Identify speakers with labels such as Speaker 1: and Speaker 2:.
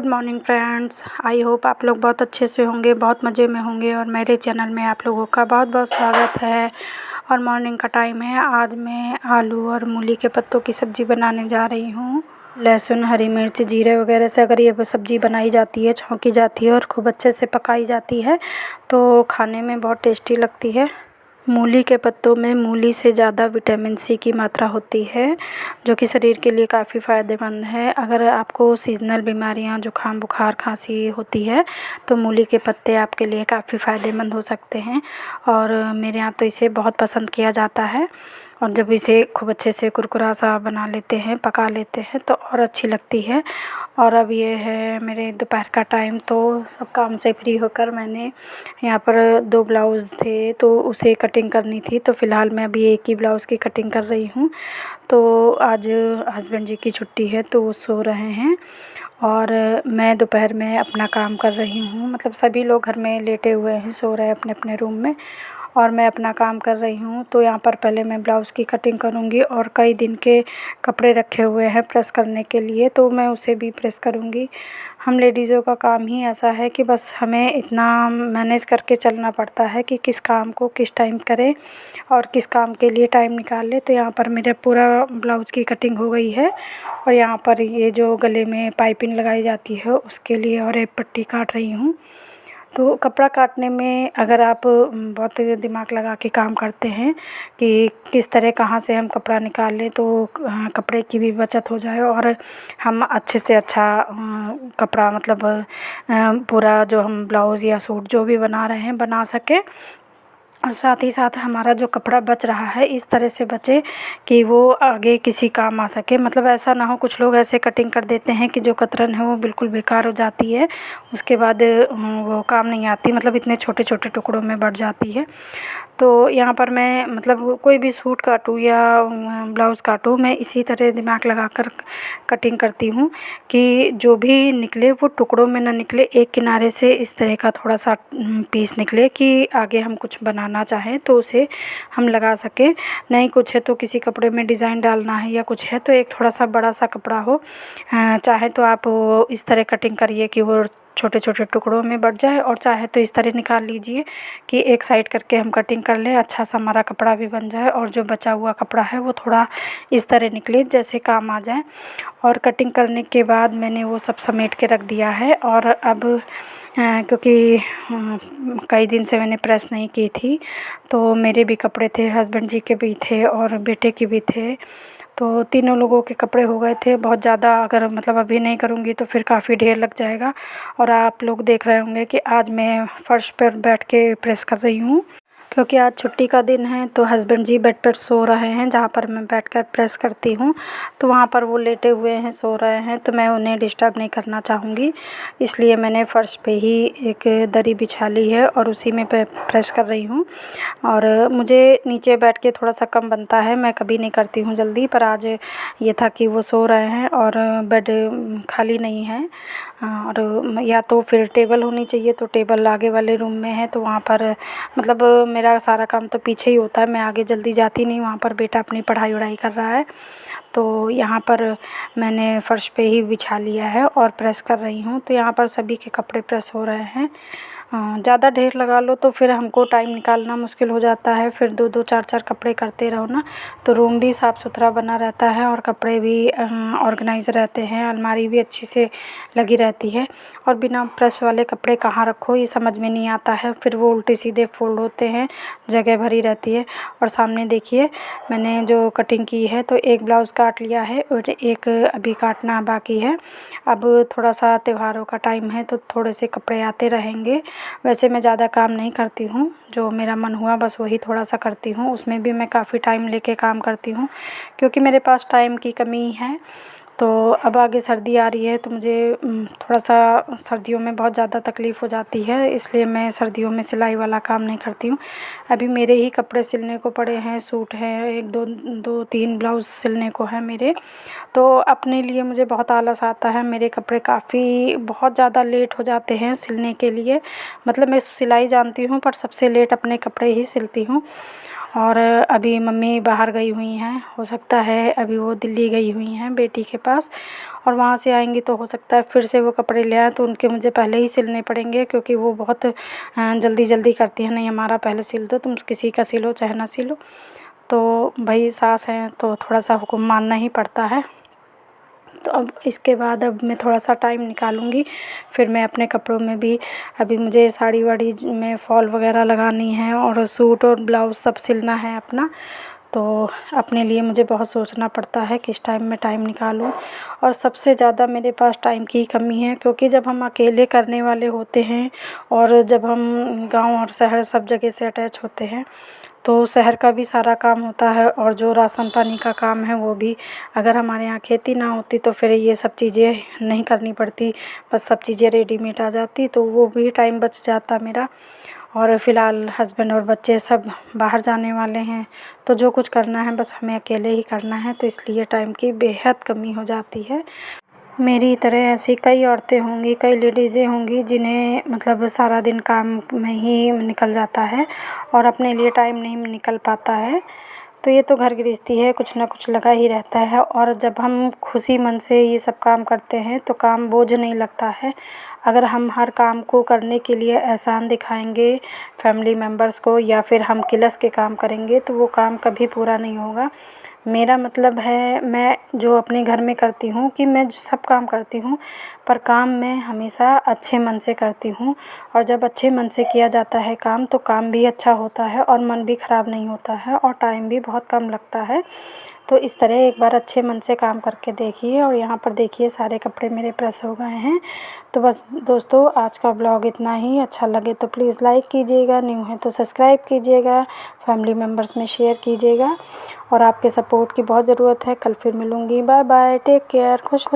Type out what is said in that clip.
Speaker 1: Good morning friends. I hope आप लोग बहुत अच्छे से होंगे, बहुत मज़े में होंगे और मेरे चैनल में आप लोगों का बहुत बहुत स्वागत है। और मॉर्निंग का टाइम है। आज मैं आलू और मूली के पत्तों की सब्ज़ी बनाने जा रही हूँ। लहसुन, हरी मिर्च, जीरे वगैरह से अगर ये सब्ज़ी बनाई जाती है, छौंकी जाती है और खूब अच्छे से पकाई जाती है तो खाने में बहुत टेस्टी लगती है। मूली के पत्तों में मूली से ज़्यादा विटामिन सी की मात्रा होती है, जो कि शरीर के लिए काफ़ी फ़ायदेमंद है। अगर आपको सीज़नल बीमारियां, जुकाम, बुखार, खांसी होती है तो मूली के पत्ते आपके लिए काफ़ी फ़ायदेमंद हो सकते हैं। और मेरे यहाँ तो इसे बहुत पसंद किया जाता है और जब इसे खूब अच्छे से कुरकुरा सा बना लेते हैं, पका लेते हैं तो और अच्छी लगती है। और अब ये है मेरे दोपहर का टाइम, तो सब काम से फ्री होकर मैंने यहाँ पर 2 ब्लाउज़ थे तो उसे कटिंग करनी थी। तो फ़िलहाल मैं अभी एक ही ब्लाउज़ की कटिंग कर रही हूँ। तो आज हस्बैंड जी की छुट्टी है तो वो सो रहे हैं और मैं दोपहर में अपना काम कर रही हूँ। मतलब सभी लोग घर में लेटे हुए हैं, सो रहे हैं अपने अपने रूम में और मैं अपना काम कर रही हूँ। तो यहाँ पर पहले मैं ब्लाउज़ की कटिंग करूँगी और कई दिन के कपड़े रखे हुए हैं प्रेस करने के लिए, तो मैं उसे भी प्रेस करूँगी। हम लेडीज़ों का काम ही ऐसा है कि बस हमें इतना मैनेज करके चलना पड़ता है कि किस काम को किस टाइम करें और किस काम के लिए टाइम निकालें। तो यहाँ पर मेरा पूरा ब्लाउज़ की कटिंग हो गई है और यहाँ पर ये जो गले में पाइपिंग लगाई जाती है उसके लिए और एक पट्टी काट रही हूँ। तो कपड़ा काटने में अगर आप बहुत दिमाग लगा के काम करते हैं कि किस तरह कहाँ से हम कपड़ा निकाल लें तो कपड़े की भी बचत हो जाए और हम अच्छे से अच्छा कपड़ा मतलब पूरा जो हम ब्लाउज़ या सूट जो भी बना रहे हैं बना सकें। और साथ ही साथ हमारा जो कपड़ा बच रहा है इस तरह से बचे कि वो आगे किसी काम आ सके। मतलब ऐसा ना हो, कुछ लोग ऐसे कटिंग कर देते हैं कि जो कतरन है वो बिल्कुल बेकार हो जाती है, उसके बाद वो काम नहीं आती, मतलब इतने छोटे छोटे टुकड़ों में बढ़ जाती है। तो यहाँ पर मैं मतलब कोई भी सूट काटूँ या ब्लाउज़ काटूँ, मैं इसी तरह दिमाग लगाकर कटिंग करती हूँ कि जो भी निकले वो टुकड़ों में ना निकले, एक किनारे से इस तरह का थोड़ा सा पीस निकले कि आगे हम कुछ बनाना चाहें तो उसे हम लगा सकें। नहीं कुछ है तो किसी कपड़े में डिज़ाइन डालना है या कुछ है तो एक थोड़ा सा बड़ा सा कपड़ा हो, चाहे तो आप वो इस तरह कटिंग करिए कि वो छोटे छोटे टुकड़ों में बढ़ जाए और चाहे तो इस तरह निकाल लीजिए कि एक साइड करके हम कटिंग कर लें, अच्छा सा हमारा कपड़ा भी बन जाए और जो बचा हुआ कपड़ा है वो थोड़ा इस तरह निकले जैसे काम आ जाए। और कटिंग करने के बाद मैंने वो सब समेट के रख दिया है। और अब क्योंकि कई दिन से मैंने प्रेस नहीं की थी तो मेरे भी कपड़े थे, हस्बैंड जी के भी थे और बेटे के भी थे, तो तीनों लोगों के कपड़े हो गए थे बहुत ज़्यादा। अगर मतलब अभी नहीं करूँगी तो फिर काफ़ी ढेर लग जाएगा। और आप लोग देख रहे होंगे कि आज मैं फ़र्श पर बैठ के प्रेस कर रही हूँ क्योंकि आज छुट्टी का दिन है। तो हस्बैंड जी बेड पर सो रहे हैं जहाँ पर मैं बैठकर प्रेस करती हूँ, तो वहाँ पर वो लेटे हुए हैं, सो रहे हैं, तो मैं उन्हें डिस्टर्ब नहीं करना चाहूँगी, इसलिए मैंने फ़र्श पे ही एक दरी बिछा ली है और उसी में प्रेस कर रही हूँ। और मुझे नीचे बैठ के थोड़ा सा कम बनता है, मैं कभी नहीं करती हूँ जल्दी, पर आज ये था कि वो सो रहे हैं और बेड खाली नहीं है। और या तो फिर टेबल होनी चाहिए, तो टेबल आगे वाले रूम में है तो वहाँ पर मतलब मेरा सारा काम तो पीछे ही होता है, मैं आगे जल्दी जाती नहीं, वहाँ पर बेटा अपनी पढ़ाई वढ़ाई कर रहा है। तो यहाँ पर मैंने फ़र्श पे ही बिछा लिया है और प्रेस कर रही हूँ। तो यहाँ पर सभी के कपड़े प्रेस हो रहे हैं। ज़्यादा ढेर लगा लो तो फिर हमको टाइम निकालना मुश्किल हो जाता है, फिर दो दो चार चार कपड़े करते रहो ना, तो रूम भी साफ़ सुथरा बना रहता है और कपड़े भी ऑर्गेनाइज़ रहते हैं, अलमारी भी अच्छी से लगी रहती है। और बिना प्रेस वाले कपड़े कहाँ रखो ये समझ में नहीं आता है, फिर वो उल्टे सीधे फोल्ड होते हैं, जगह भरी रहती है। और सामने देखिए मैंने जो कटिंग की है तो एक ब्लाउज़ काट लिया है और एक अभी काटना बाकी है। अब थोड़ा सा त्योहारों का टाइम है तो थोड़े से कपड़े आते रहेंगे। वैसे मैं ज़्यादा काम नहीं करती हूँ, जो मेरा मन हुआ बस वही थोड़ा सा करती हूँ, उसमें भी मैं काफ़ी टाइम लेके काम करती हूँ क्योंकि मेरे पास टाइम की कमी है। तो अब आगे सर्दी आ रही है तो मुझे थोड़ा सा सर्दियों में बहुत ज़्यादा तकलीफ़ हो जाती है, इसलिए मैं सर्दियों में सिलाई वाला काम नहीं करती हूँ। अभी मेरे ही कपड़े सिलने को पड़े हैं, सूट हैं, एक दो दो तीन ब्लाउज़ सिलने को है मेरे, तो अपने लिए मुझे बहुत आलस आता है। मेरे कपड़े काफ़ी बहुत ज़्यादा लेट हो जाते हैं सिलने के लिए, मतलब मैं सिलाई जानती हूँ पर सबसे लेट अपने कपड़े ही सिलती हूँ। और अभी मम्मी बाहर गई हुई हैं, हो सकता है अभी वो दिल्ली गई हुई हैं बेटी के पास, और वहाँ से आएंगी तो हो सकता है फिर से वो कपड़े ले आएँ, तो उनके मुझे पहले ही सिलने पड़ेंगे क्योंकि वो बहुत जल्दी जल्दी करती हैं, नहीं हमारा पहले सिल दो, तुम किसी का सिलो चाहे ना सिलो। तो भाई सास हैं तो थोड़ा सा हुक्म मानना ही पड़ता है। तो अब इसके बाद अब मैं थोड़ा सा टाइम निकालूँगी, फिर मैं अपने कपड़ों में भी अभी मुझे साड़ी वाड़ी में फॉल वगैरह लगानी है और सूट और ब्लाउज़ सब सिलना है अपना। तो अपने लिए मुझे बहुत सोचना पड़ता है किस टाइम में टाइम निकालूं, और सबसे ज़्यादा मेरे पास टाइम की कमी है क्योंकि जब हम अकेले करने वाले होते हैं और जब हम गांव और शहर सब जगह से अटैच होते हैं तो शहर का भी सारा काम होता है, और जो राशन पानी का काम है वो भी, अगर हमारे यहाँ खेती ना होती तो फिर ये सब चीज़ें नहीं करनी पड़ती, बस सब चीज़ें रेडीमेड आ जाती, तो वो भी टाइम बच जाता मेरा। और फ़िलहाल हस्बैंड और बच्चे सब बाहर जाने वाले हैं, तो जो कुछ करना है बस हमें अकेले ही करना है, तो इसलिए टाइम की बेहद कमी हो जाती है। मेरी तरह ऐसी कई औरतें होंगी, कई लेडीज़ें होंगी जिन्हें मतलब सारा दिन काम में ही निकल जाता है और अपने लिए टाइम नहीं निकल पाता है। तो ये तो घर गृहस्थी है, कुछ ना कुछ लगा ही रहता है, और जब हम खुशी मन से ये सब काम करते हैं तो काम बोझ नहीं लगता है। अगर हम हर काम को करने के लिए एहसान दिखाएंगे फैमिली मेम्बर्स को या फिर हम किलस के काम करेंगे तो वो काम कभी पूरा नहीं होगा। मेरा मतलब है मैं जो अपने घर में करती हूँ कि मैं सब काम करती हूँ, पर काम मैं हमेशा अच्छे मन से करती हूँ, और जब अच्छे मन से किया जाता है काम तो काम भी अच्छा होता है और मन भी ख़राब नहीं होता है और टाइम भी बहुत कम लगता है। तो इस तरह एक बार अच्छे मन से काम करके देखिए। और यहाँ पर देखिए सारे कपड़े मेरे प्रेस हो गए हैं। तो बस दोस्तों आज का ब्लॉग इतना ही, अच्छा लगे तो प्लीज़ लाइक कीजिएगा, न्यू है तो सब्सक्राइब कीजिएगा, फैमिली मेम्बर्स में शेयर कीजिएगा, और आपके सपोर्ट की बहुत ज़रूरत है। कल फिर मिलूँगी, बाय बाय, टेक केयर, खुश खुश।